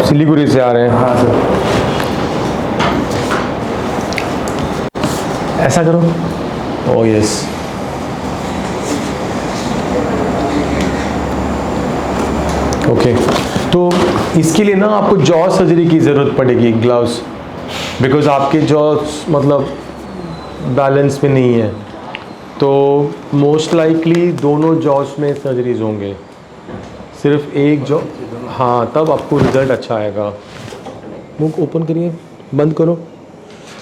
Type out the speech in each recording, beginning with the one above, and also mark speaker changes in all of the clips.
Speaker 1: सिलीगुड़ी से आ रहे हैं।
Speaker 2: हाँ सर।
Speaker 1: ऐसा करो। ओ यस। ओके, तो इसके लिए ना आपको जॉ सर्जरी की ज़रूरत पड़ेगी, ग्लव्स, बिकॉज आपके जॉ मतलब बैलेंस में नहीं है, तो मोस्ट लाइकली दोनों जॉस में सर्जरीज होंगे, सिर्फ एक जॉ। हाँ, तब आपको रिजल्ट अच्छा आएगा। मुंह ओपन करिए, बंद करो।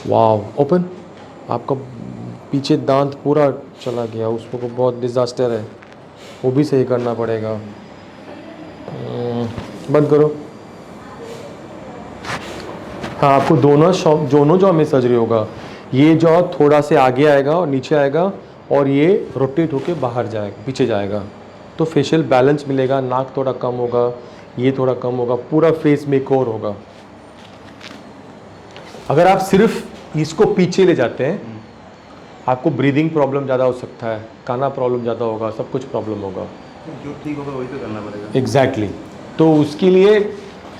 Speaker 1: वाह, ओपन। आपका पीछे दांत पूरा चला गया, उसको बहुत डिज़ास्टर है, वो भी सही करना पड़ेगा। बंद करो। हाँ, आपको दोनों जॉ में सर्जरी होगा। ये जॉ थोड़ा से आगे आएगा और नीचे आएगा, और ये रोटेट होके बाहर जाएगा, पीछे जाएगा, तो फेशियल बैलेंस मिलेगा, नाक थोड़ा कम होगा, ये थोड़ा कम होगा, पूरा फेस मेकओवर होगा। अगर आप सिर्फ इसको पीछे ले जाते हैं, आपको ब्रीदिंग प्रॉब्लम ज़्यादा हो सकता है, खाना प्रॉब्लम ज़्यादा होगा, सब कुछ प्रॉब्लम होगा।
Speaker 2: जो ठीक होगा वही तो करना पड़ेगा।
Speaker 1: एग्जैक्टली। तो उसके लिए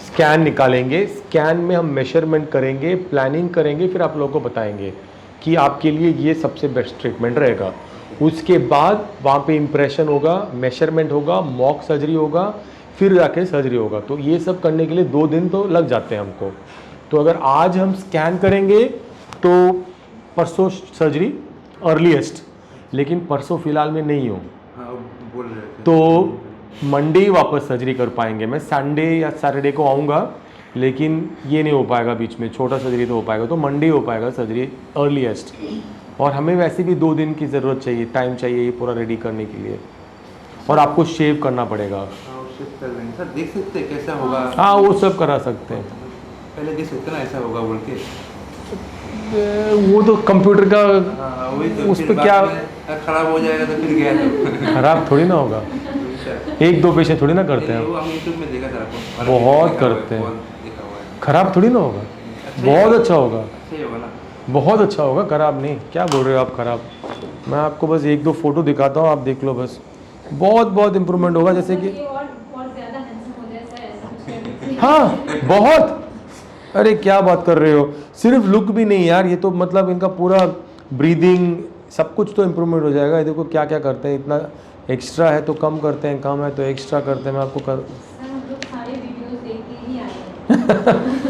Speaker 1: स्कैन निकालेंगे, स्कैन में हम मेजरमेंट करेंगे, प्लानिंग करेंगे, फिर आप लोगों को बताएंगे कि आपके लिए ये सबसे बेस्ट ट्रीटमेंट रहेगा। उसके बाद वहाँ पे इम्प्रेशन होगा, मेजरमेंट होगा, मॉक सर्जरी होगा, फिर जाके सर्जरी होगा। तो ये सब करने के लिए 2 दिन तो लग जाते हैं हमको। तो अगर आज हम स्कैन करेंगे तो परसों सर्जरी अर्लीस्ट, लेकिन परसों फिलहाल में नहीं हो,
Speaker 2: हाँ, बोल रहे थे।
Speaker 1: तो मंडे ही वापस सर्जरी कर पाएंगे। मैं संडे या सैटरडे को आऊँगा, लेकिन ये नहीं हो पाएगा, बीच में छोटा सर्जरी तो हो पाएगा, तो मंडे हो पाएगा सर्जरी अर्लीस्ट। और हमें वैसे भी 2 दिन की ज़रूरत चाहिए, टाइम चाहिए ये पूरा रेडी करने के लिए, और आपको शेव करना पड़ेगा।
Speaker 2: हाँ, वो शिफ्ट कर लेंगे सर, देख सकते हैं कैसा होगा।
Speaker 1: हाँ, वो सब करा सकते हैं।
Speaker 2: पहले देख सकते हैं ना ऐसा होगा बोल के।
Speaker 1: वो तो कंप्यूटर का,
Speaker 2: हाँ, वही तो।
Speaker 1: उस
Speaker 2: फिर
Speaker 1: पे
Speaker 2: बाद
Speaker 1: क्या
Speaker 2: में खराब हो जाएगा तो फिर गया तो।
Speaker 1: खराब थोड़ी ना होगा, 1-2 पेशेंट थोड़ी ना करते हैं,
Speaker 2: वो हम यूट्यूब में देखा था आपको।
Speaker 1: बहुत करते हैं।
Speaker 2: देखा हुआ है।
Speaker 1: खराब थोड़ी ना होगा, बहुत अच्छा होगा,
Speaker 2: अच्छा ही होगा ना।
Speaker 1: बहुत अच्छा होगा, खराब नहीं। क्या बोल रहे हो आप खराब? मैं आपको बस 1-2 फोटो दिखाता हूँ, आप देख लो बस। बहुत बहुत इम्प्रूवमेंट होगा, जैसे कि हाँ, बहुत। अरे क्या बात कर रहे हो, सिर्फ लुक भी नहीं यार, ये तो मतलब इनका पूरा ब्रीदिंग सब कुछ तो इम्प्रूवमेंट हो जाएगा। ये देखो क्या क्या करते हैं, इतना एक्स्ट्रा है तो कम करते हैं, कम है तो एक्स्ट्रा करते हैं। मैं आपको कर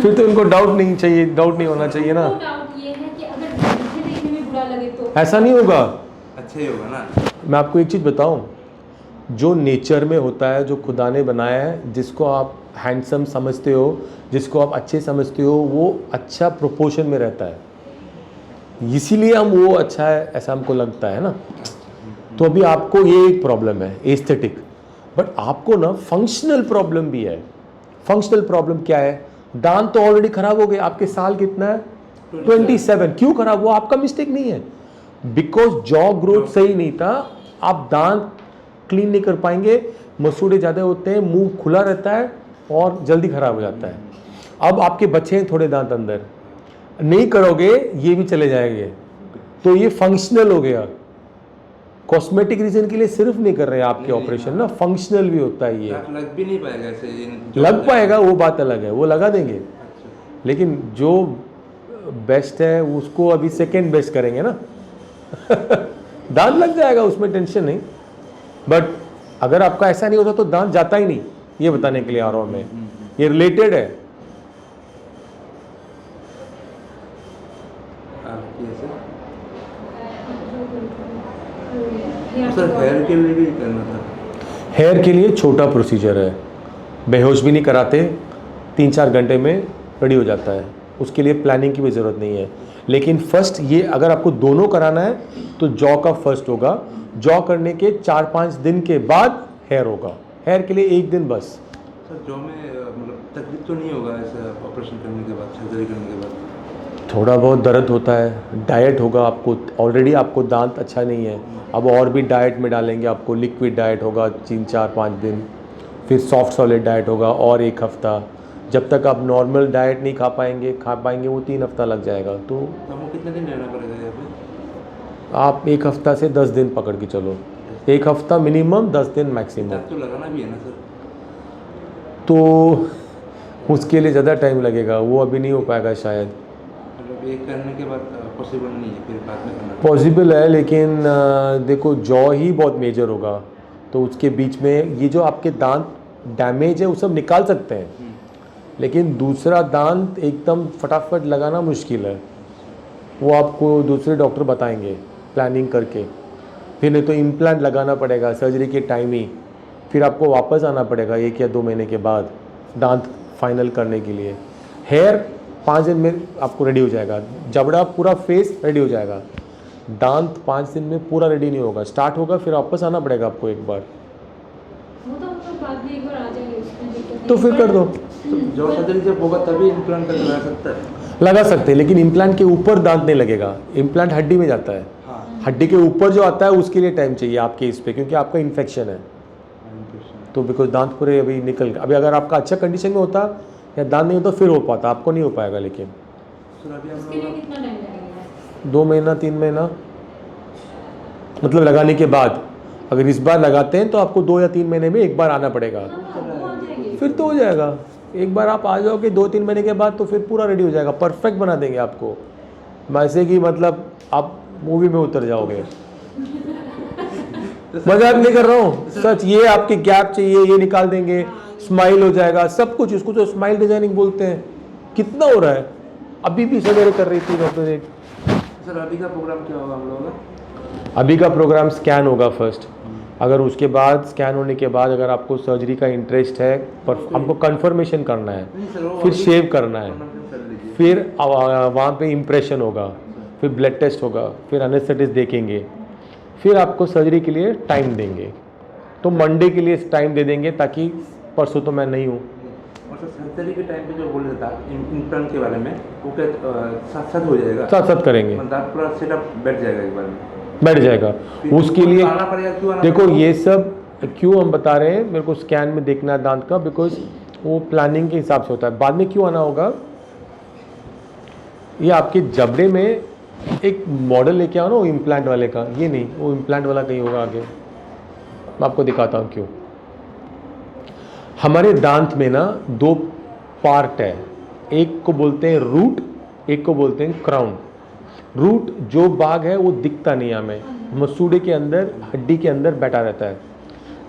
Speaker 1: फिर तो इनको डाउट नहीं चाहिए, डाउट नहीं होना चाहिए ना। ऐसा नहीं होगा,
Speaker 2: अच्छा ही होगा ना।
Speaker 1: मैं आपको एक चीज़ बताऊं, जो नेचर में होता है, जो खुदा ने बनाया है, जिसको आप हैंडसम समझते हो, जिसको आप अच्छे समझते हो, वो अच्छा प्रोपोर्शन में रहता है, इसीलिए हम वो अच्छा है ऐसा हमको लगता है ना। तो अभी आपको ये एक प्रॉब्लम है एस्थेटिक, बट आपको ना फंक्शनल प्रॉब्लम भी है। फंक्शनल प्रॉब्लम क्या है? दांत तो ऑलरेडी खराब हो गए, आपके साल कितना है? 27। क्यों खराब हुआ? आपका मिस्टेक नहीं है, बिकॉज जॉ ग्रोथ सही नहीं था। आप दांत क्लीन नहीं कर पाएंगे, मसूड़े ज़्यादा होते हैं, मुंह खुला रहता है और जल्दी खराब हो जाता है। अब आपके बचे हैं थोड़े दांत अंदर, नहीं करोगे ये भी चले जाएंगे, तो ये फंक्शनल हो गया। कॉस्मेटिक रीजन के लिए सिर्फ नहीं कर रहे हैं आपके ऑपरेशन ना, फंक्शनल भी होता है। ये
Speaker 2: लग भी नहीं पाएगा ऐसे।
Speaker 1: लग पाएगा, वो बात अलग है, वो लगा देंगे, लेकिन जो बेस्ट है उसको अभी सेकंड बेस्ट करेंगे ना। दांत लग जाएगा, उसमें टेंशन नहीं, बट अगर आपका ऐसा नहीं होता तो दांत जाता ही नहीं, ये बताने के लिए आ रहा हूँ मैं, ये रिलेटेड है।
Speaker 2: सर हेयर के लिए भी करना था।
Speaker 1: हेयर के लिए छोटा प्रोसीजर है, बेहोश भी नहीं कराते, 3-4 घंटे में रेडी हो जाता है। उसके लिए प्लानिंग की भी ज़रूरत नहीं है। लेकिन फर्स्ट ये, अगर आपको दोनों कराना है तो जॉ का फर्स्ट होगा, जॉ करने के 4-5 दिन के बाद हेयर होगा। हेयर के लिए 1 दिन बस।
Speaker 2: सर जॉ में मतलब तकलीफ तो नहीं होगा ऐसा ऑपरेशन करने के बाद, सर्जरी करने के बाद?
Speaker 1: थोड़ा बहुत दर्द होता है, डाइट होगा आपको, ऑलरेडी आपको दांत अच्छा नहीं है, अब और भी डाइट में डालेंगे आपको। लिक्विड डाइट होगा 3-4-5 दिन, फिर सॉफ्ट सॉलिड डाइट होगा और 1 हफ्ता। जब तक आप नॉर्मल डाइट नहीं खा पाएंगे वो 3 हफ्ता लग जाएगा। तो
Speaker 2: हमको कितने दिन रहना पड़ेगा यहाँ पे?
Speaker 1: आप 1 हफ्ता से 10 दिन पकड़ के चलो, 1 हफ्ता मिनिमम, 10 दिन मैक्सिमम।
Speaker 2: तो लगाना भी है ना सर?
Speaker 1: तो उसके लिए ज़्यादा टाइम लगेगा, वो अभी नहीं हो पाएगा शायद।
Speaker 2: मतलब ये करने के बाद पॉसिबल नहीं है, फिर बाद में करना
Speaker 1: पॉसिबल है लेकिन देखो जॉ ही बहुत मेजर होगा, तो उसके बीच में ये जो आपके दांत डैमेज है वो सब निकाल सकते हैं, लेकिन दूसरा दांत एकदम फटाफट लगाना मुश्किल है। वो आपको दूसरे डॉक्टर बताएंगे प्लानिंग करके। फिर नहीं तो इम्प्लांट लगाना पड़ेगा सर्जरी के टाइम ही, फिर आपको वापस आना पड़ेगा 1 या 2 महीने के बाद दांत फाइनल करने के लिए। हेयर 5 दिन में आपको रेडी हो जाएगा, जबड़ा पूरा फेस रेडी हो जाएगा, दांत 5 दिन में पूरा रेडी नहीं होगा, स्टार्ट होगा फिर वापस आना पड़ेगा आपको एक बार।
Speaker 3: वो तो हम लोग बाद में एक बार आ जाएंगे, उसमें दिक्कत नहीं।
Speaker 1: तो फिर कर दो,
Speaker 2: तो जो सर्जरी जब होगा तभी इम्प्लांट करके लगा सकता है।
Speaker 1: लगा सकते हैं, लेकिन इम्प्लांट के ऊपर दांत नहीं लगेगा, इम्प्लांट हड्डी में जाता है।
Speaker 2: हाँ,
Speaker 1: हड्डी के ऊपर जो आता है उसके लिए टाइम चाहिए आपके इस पे, क्योंकि आपका इन्फेक्शन है। तो बिकॉज दांत पूरे अभी निकल गए। अभी अगर आपका अच्छा कंडीशन में होता या दांत नहीं होता फिर हो पाता, आपको नहीं हो पाएगा। लेकिन
Speaker 2: सर अभी हम
Speaker 3: उसके लिए
Speaker 2: लोग
Speaker 3: कितना टाइम लगेगा?
Speaker 1: 2 महीना 3 महीना मतलब लगाने के बाद, अगर इस बार लगाते हैं तो आपको 2 या 3 महीने में एक बार आना पड़ेगा,
Speaker 3: हाँ, वो आ जाएंगे।
Speaker 1: फिर तो हो जाएगा। एक बार आप आ जाओगे 2-3 महीने के बाद तो फिर पूरा रेडी हो जाएगा, परफेक्ट बना देंगे आपको, वैसे कि मतलब आप मूवी में उतर जाओगे। मजाक नहीं कर रहा हूँ, सच। ये आपके गैप चाहिए ये निकाल देंगे, स्माइल हो जाएगा, सब कुछ। इसको तो स्माइल डिजाइनिंग बोलते हैं। कितना हो रहा है, अभी भी सवेरे कर रही थी डॉक्टर एक।
Speaker 2: सर अभी का प्रोग्राम क्या होगा हम लोगों का?
Speaker 1: अभी का प्रोग्राम स्कैन होगा फर्स्ट, अगर उसके बाद स्कैन होने के बाद अगर आपको सर्जरी का इंटरेस्ट है, पर हमको कंफर्मेशन करना है,
Speaker 2: नहीं सर, वो
Speaker 1: फिर
Speaker 2: अभी
Speaker 1: शेव करना है,
Speaker 2: कर लीजिए।
Speaker 1: फिर वहाँ पे इम्प्रेशन होगा, फिर ब्लड टेस्ट होगा, फिर एनेस्थेटिस्ट देखेंगे, फिर आपको सर्जरी के लिए टाइम देंगे। तो मंडे के लिए टाइम दे देंगे, ताकि परसों तो मैं नहीं हूँ।
Speaker 2: और सर सर्जरी के टाइम पे जो बोल रहा था इम्प्लांट के बारे में, वो क्या साथ साथ हो जाएगा?
Speaker 1: साथ साथ करेंगे,
Speaker 2: मतलब दांत पूरा सेटअप बैठ जाएगा एक बार में?
Speaker 1: बैठ जाएगा।
Speaker 2: फिर
Speaker 1: उसके लिए
Speaker 2: आना पड़ेगा, क्यों आना
Speaker 1: देखो
Speaker 2: पड़ेगा?
Speaker 1: ये सब क्यों हम बता रहे हैं, मेरे को स्कैन में देखना है दांत का, बिकॉज वो प्लानिंग के हिसाब से होता है। बाद में क्यों आना होगा, ये आपके जबड़े में एक मॉडल लेके आओ ना वो इम्प्लांट वाले का, ये नहीं, वो इम्प्लांट वाला कहीं होगा आगे, मैं आपको दिखाता हूँ क्यों। हमारे दांत में ना 2 पार्ट है, एक को बोलते हैं रूट, एक को बोलते हैं क्राउन। रूट जो भाग है वो दिखता नहीं है हमें, मसूड़े के अंदर हड्डी के अंदर बैठा रहता है।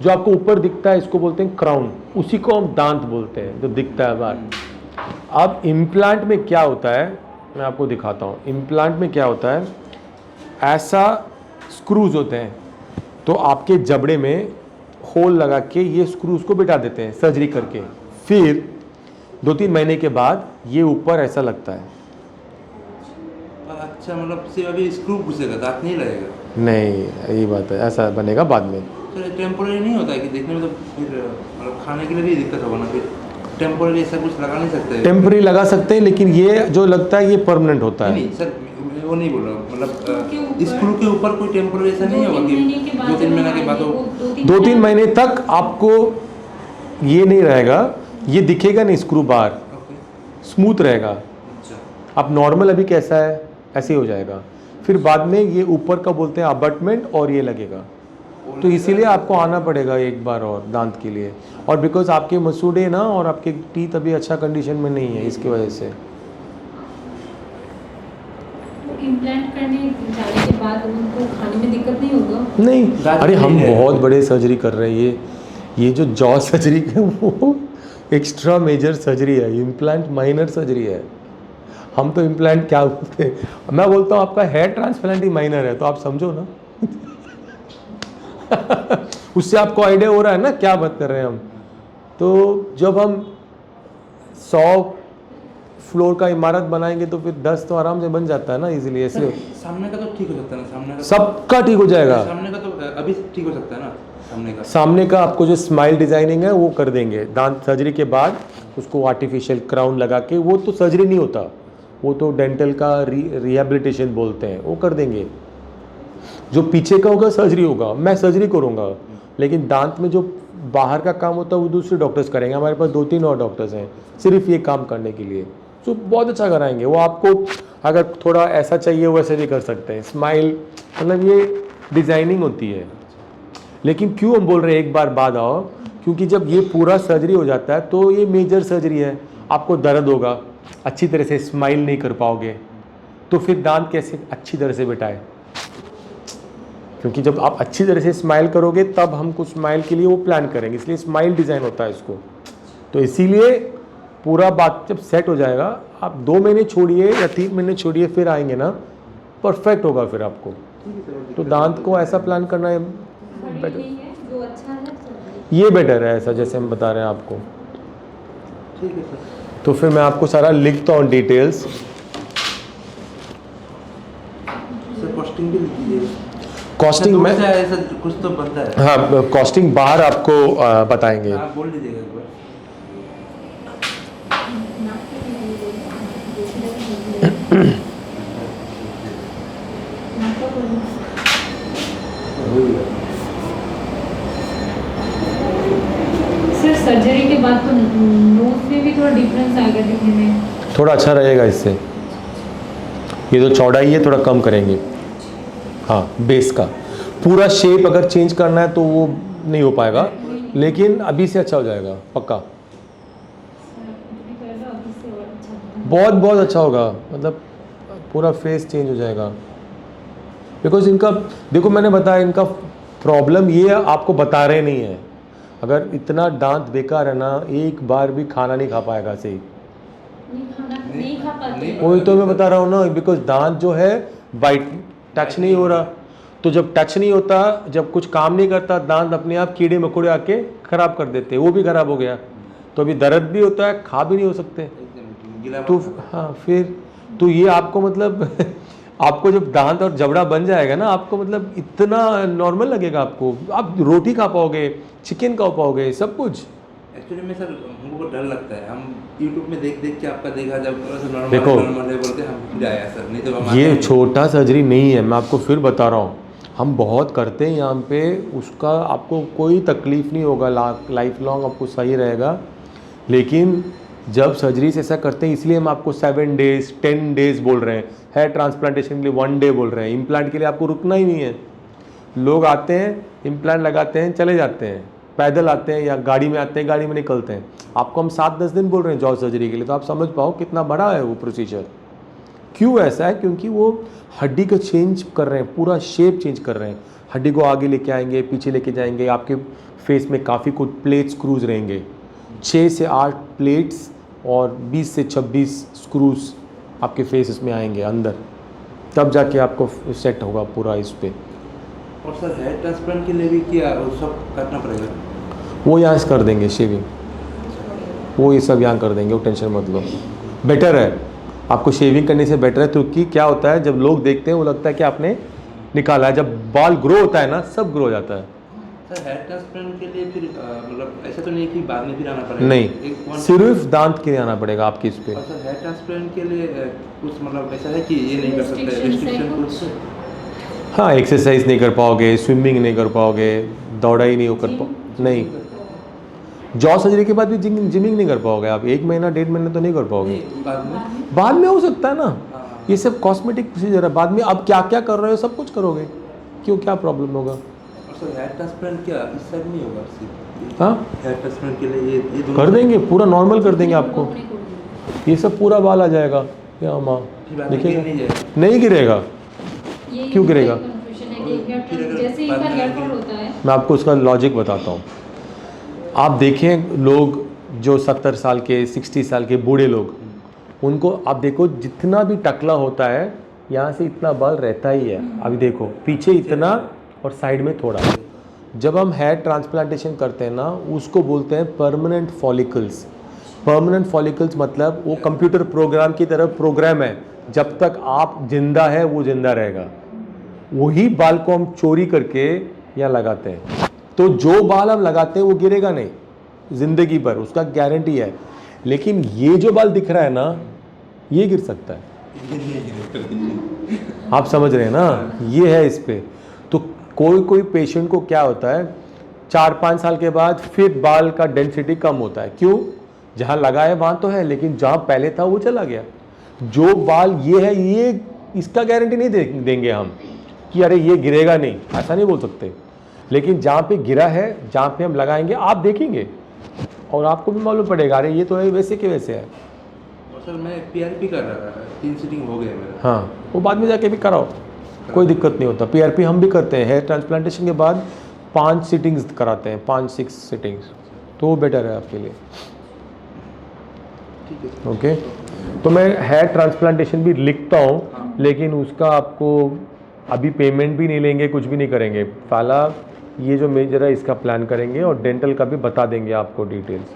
Speaker 1: जो आपको ऊपर दिखता है इसको बोलते हैं क्राउन, उसी को हम दांत बोलते हैं जो दिखता है बाहर। अब इम्प्लांट में क्या होता है मैं आपको दिखाता हूँ। इम्प्लांट में क्या होता है, ऐसा स्क्रूज होते हैं, तो आपके जबड़े में होल लगा के ये स्क्रूज को बिठा देते हैं सर्जरी करके। फिर 2-3 महीने के बाद ये ऊपर ऐसा लगता है।
Speaker 2: अच्छा, मतलब सिर्फ अभी स्क्रू घुसेगा, दांत नहीं लगेगा?
Speaker 1: नहीं, यही बात है, ऐसा बनेगा बाद में।
Speaker 2: सर टेम्पोररी नहीं होता है कि देखने में तो फिर मतलब खाने के लिए भी दिक्कत होगा ना, फिर टेम्पोररी ऐसा कुछ लगा नहीं सकते?
Speaker 1: टेम्पररी लगा सकते हैं, लेकिन ये जो लगता है ये परमानेंट होता है।
Speaker 2: नहीं सर, मैं वो नहीं बोल रहा हूँ, मतलब
Speaker 3: ऊपर-
Speaker 2: स्क्रू के ऊपर कोई टेम्पोररी ऐसा नहीं होगा कि 2-3 महीने के बाद वो
Speaker 1: 2-3 महीने तक आपको ये नहीं रहेगा, ये दिखेगा नहीं स्क्रू बाहर,
Speaker 2: ओके।
Speaker 1: स्मूथ रहेगा।
Speaker 2: अच्छा,
Speaker 1: आप नॉर्मल अभी कैसा है ऐसे ही हो जाएगा। फिर बाद में ये ऊपर का बोलते हैं अबटमेंट, और ये लगेगा। तो इसीलिए आपको आना पड़ेगा एक बार और दांत के लिए, और बिकॉज आपके मसूड़े ना और आपके टीथ अभी अच्छा कंडीशन में नहीं है, इसकी वजह से।
Speaker 3: इम्प्लांट करने जाने के बाद उनको खाने में दिक्कत नहीं होगा?
Speaker 1: नहीं,
Speaker 2: दांत
Speaker 1: अरे हम
Speaker 2: नहीं है।
Speaker 1: बहुत बड़े सर्जरी कर रहे हैं। ये जो जॉ सर्जरी है वो एक्स्ट्रा मेजर सर्जरी है, इम्प्लांट माइनर सर्जरी है। हम तो इम्प्लांट क्या बोलते हैं, मैं बोलता हूँ आपका हेयर ट्रांसप्लांट ही माइनर है, तो आप समझो ना। उससे आपको आइडिया हो रहा है ना क्या बात कर रहे हैं हम। तो जब हम 100 फ्लोर का इमारत बनाएंगे तो फिर 10 तो आराम से बन जाता है ना इजीली। ऐसे
Speaker 2: सामने का तो ठीक हो सकता है ना? सामने का
Speaker 1: सबका ठीक हो जाएगा।
Speaker 2: सामने का तो अभी ठीक हो सकता है ना? सामने का
Speaker 1: सामने का आपको जो स्माइल डिजाइनिंग है वो कर देंगे दांत सर्जरी के बाद, उसको आर्टिफिशियल क्राउन लगा के। वो तो सर्जरी नहीं होता, वो तो डेंटल का रिहेबिलिटेशन बोलते हैं, वो कर देंगे। जो पीछे का होगा सर्जरी होगा, मैं सर्जरी करूँगा, लेकिन दांत में जो बाहर का काम होता है वो दूसरे डॉक्टर्स करेंगे। हमारे पास 2-3 और डॉक्टर्स हैं सिर्फ ये काम करने के लिए, तो बहुत अच्छा कराएंगे वो। आपको अगर थोड़ा ऐसा चाहिए वैसे भी कर सकते हैं, स्माइल, मतलब ये डिज़ाइनिंग होती है। लेकिन क्यों हम बोल रहे हैं एक बार बाद आओ, क्योंकि जब ये पूरा सर्जरी हो जाता है तो ये मेजर सर्जरी है। आपको दर्द होगा, अच्छी तरह से स्माइल नहीं कर पाओगे, तो फिर दांत कैसे अच्छी तरह से बिठाए? क्योंकि जब आप अच्छी तरह से स्माइल करोगे तब हम कुछ स्माइल के लिए वो प्लान करेंगे, इसलिए स्माइल डिज़ाइन होता है इसको। तो इसीलिए पूरा बात जब सेट हो जाएगा, आप 2 महीने छोड़िए या 3 महीने छोड़िए, फिर आएंगे ना, परफेक्ट होगा फिर आपको। तो दांत को ऐसा प्लान करना है बेटर,
Speaker 3: नहीं है जो अच्छा है
Speaker 1: ये बेटर है ऐसा जैसे हम बता रहे हैं आपको।
Speaker 2: ठीक है सर।
Speaker 1: तो फिर मैं आपको सारा लिखता हूँ डिटेल्स।
Speaker 2: सर कॉस्टिंग भी लिख दीजिएगा।
Speaker 1: कॉस्टिंग में
Speaker 2: ऐसा कुछ तो बनता है।
Speaker 1: हाँ, कॉस्टिंग बाहर आपको बताएंगे।
Speaker 2: आप बोल दीजिएगा एक बार।
Speaker 3: सर सर्जरी के बाद तो नोज में भी थोड़ा डिफरेंस आएगा दिखने में।
Speaker 1: थोड़ा अच्छा रहेगा इससे। ये तो चौड़ाई है, थोड़ा कम करेंगे। हाँ, बेस का पूरा शेप अगर चेंज करना है तो वो नहीं हो पाएगा, लेकिन अभी से अच्छा हो जाएगा पक्का। बहुत बहुत अच्छा होगा, मतलब पूरा फेस चेंज हो जाएगा। बिकॉज इनका देखो, मैंने बताया इनका प्रॉब्लम ये है, आपको बता रहे नहीं है। अगर इतना दांत बेकार है ना, एक बार भी खाना नहीं खा पाएगा सही।
Speaker 3: नहीं खा पाते।
Speaker 1: वही तो मैं बता रहा हूँ ना, बिकॉज दांत जो है बाइट टच नहीं हो रहा। तो जब टच नहीं होता, जब कुछ काम नहीं करता, दांत अपने आप कीड़े मकोड़े आके खराब कर देते हैं। वो भी खराब हो गया तो अभी दर्द भी होता है, खा भी नहीं हो सकते। तो हाँ, फिर तो ये आपको मतलब आपको जब दांत और जबड़ा बन जाएगा ना, आपको मतलब इतना नॉर्मल लगेगा आपको। आप रोटी खा पाओगे, चिकन खा पाओगे, सब कुछ।
Speaker 2: एक्चुअली में सर हमको बहुत डर लगता है। हम यूट्यूब में देख देख के आपका देखा, जब नॉर्मल
Speaker 1: देखो,
Speaker 2: नॉर्मल है बोलते हम फिर आया सर, नहीं तो हम
Speaker 1: ये छोटा सर्जरी नहीं है, मैं आपको फिर बता रहा हूँ। हम बहुत करते हैं यहाँ पे, उसका आपको कोई तकलीफ़ नहीं होगा, लाइफ लॉन्ग आपको सही रहेगा। लेकिन जब सर्जरी से ऐसा करते हैं, इसलिए हम आपको 7 डेज़ 10 डेज़ बोल रहे हैं। हेयर ट्रांसप्लांटेशन के लिए 1 डे बोल रहे हैं। इम्प्लांट के लिए आपको रुकना ही नहीं है। लोग आते हैं, इम्प्लांट लगाते हैं, चले जाते हैं, पैदल आते हैं या गाड़ी में आते हैं, गाड़ी में निकलते हैं। आपको हम 7-10 दिन बोल रहे हैं जॉ सर्जरी के लिए, तो आप समझ पाओ कितना बड़ा है वो प्रोसीजर। क्यों ऐसा है? क्योंकि वो हड्डी को चेंज कर रहे हैं, पूरा शेप चेंज कर रहे हैं। हड्डी को आगे लेके आएंगे, पीछे लेके जाएंगे। आपके फेस में काफ़ी कुछ प्लेट स्क्रूज रहेंगे, 6 से 8 प्लेट्स और 20 से 26 स्क्रूज आपके फेस इसमें आएंगे अंदर, तब जाके आपको सेट होगा पूरा इस पर।
Speaker 2: और सर हेयर ट्रांसप्लांट के लिए भी क्या वो सब करना पड़ेगा?
Speaker 1: वो यहाँ से कर देंगे शेविंग, वो ये सब यहाँ कर देंगे, वो टेंशन मत लो। बेटर है, आपको शेविंग करने से बेटर है। क्योंकि क्या होता है, जब लोग देखते हैं वो लगता है कि आपने निकाला है। जब बाल ग्रो होता है ना, सब ग्रो हो जाता है।
Speaker 2: सर हेयर ट्रांसप्लांट के लिए फिर मतलब ऐसा तो नहीं कि बाद में फिर आना पड़ेगा?
Speaker 1: नहीं, सिर्फ दांत के लिए आना पड़ेगा आपकी इस पे।
Speaker 2: और सर हेयर ट्रांसप्लांट के लिए कुछ मतलब ऐसा है कि ये नहीं कर सकते, रेस्ट्रिक्शन कुछ?
Speaker 1: हाँ, एक्सरसाइज नहीं कर पाओगे, स्विमिंग नहीं कर पाओगे, दौड़ाई नहीं कर पाओ नहीं। जॉ सर्जरी के बाद भी जिमिंग नहीं कर पाओगे आप। 1 महीना 1.5 महीने तो नहीं कर पाओगे। बाद में हो सकता है ना, ये सब कॉस्मेटिक प्रोसीजर है। बाद में आप क्या क्या कर रहे हो सब कुछ करोगे, क्यों, क्या प्रॉब्लम होगा?
Speaker 2: और सर हेयर ट्रांसप्लांट क्या इस साइड नहीं होगा सिर्फ?
Speaker 1: हाँ,
Speaker 2: हेयर ट्रांसप्लांट के लिए ये दोनों
Speaker 1: कर देंगे, पूरा नॉर्मल कर देंगे आपको। ये सब पूरा बाल आ जाएगा। क्या माँ देखिएगा,
Speaker 2: नहीं जाएगा?
Speaker 1: नहीं गिरेगा।
Speaker 3: ये
Speaker 1: क्यों गिरेगा?
Speaker 3: confusion है कि जैसे ही इनका हेयर फॉल होता है।
Speaker 1: मैं आपको उसका लॉजिक बताता हूँ। आप देखें, लोग जो 70 साल के 60 साल के बूढ़े लोग, उनको आप देखो, जितना भी टकला होता है यहाँ से इतना बाल रहता ही है। अभी देखो, पीछे इतना और साइड में थोड़ा। जब हम हेयर ट्रांसप्लांटेशन करते हैं ना, उसको बोलते हैं परमानेंट फॉलिकल्स। परमानेंट फॉलिकल्स मतलब वो कंप्यूटर प्रोग्राम की तरह प्रोग्राम है, जब तक आप जिंदा है वो जिंदा रहेगा। वही बाल को हम चोरी करके यहाँ लगाते हैं। तो जो बाल हम लगाते हैं वो गिरेगा नहीं ज़िंदगी भर, उसका गारंटी है। लेकिन ये जो बाल दिख रहा है ना, ये गिर सकता है। आप समझ रहे हैं ना, ये है इस पे। तो कोई कोई पेशेंट को क्या होता है, 4-5 साल के बाद फिर बाल का डेंसिटी कम होता है। क्यों? जहाँ लगा है वहाँ तो है, लेकिन जहाँ पहले था वो चला गया। जो बाल ये है, ये इसका गारंटी नहीं देंगे हम कि अरे ये गिरेगा नहीं, ऐसा नहीं बोल सकते। लेकिन जहाँ पे गिरा है, जहाँ पे हम लगाएंगे, आप देखेंगे और आपको भी मालूम पड़ेगा अरे ये तो है वैसे के वैसे है।
Speaker 2: और सर मैं PRP कर रहा था, 3 सीटिंग हो गया मेरा।
Speaker 1: हाँ, वो बाद में जाके भी कराओ, कोई दिक्कत नहीं होता। PRP हम भी करते हैं, हेयर ट्रांसप्लांटेशन के बाद 5 सिटिंग्स कराते हैं, 5-6 सिटिंग्स, तो वो बेटर है आपके लिए।
Speaker 2: ठीक है सर।
Speaker 1: ओके, तो मैं हेयर ट्रांसप्लांटेशन भी लिखता हूँ,
Speaker 2: हाँ।
Speaker 1: लेकिन उसका आपको अभी पेमेंट भी नहीं लेंगे, कुछ भी नहीं करेंगे। पहला ये जो मेजर है इसका प्लान करेंगे और डेंटल का भी बता देंगे आपको डिटेल्स।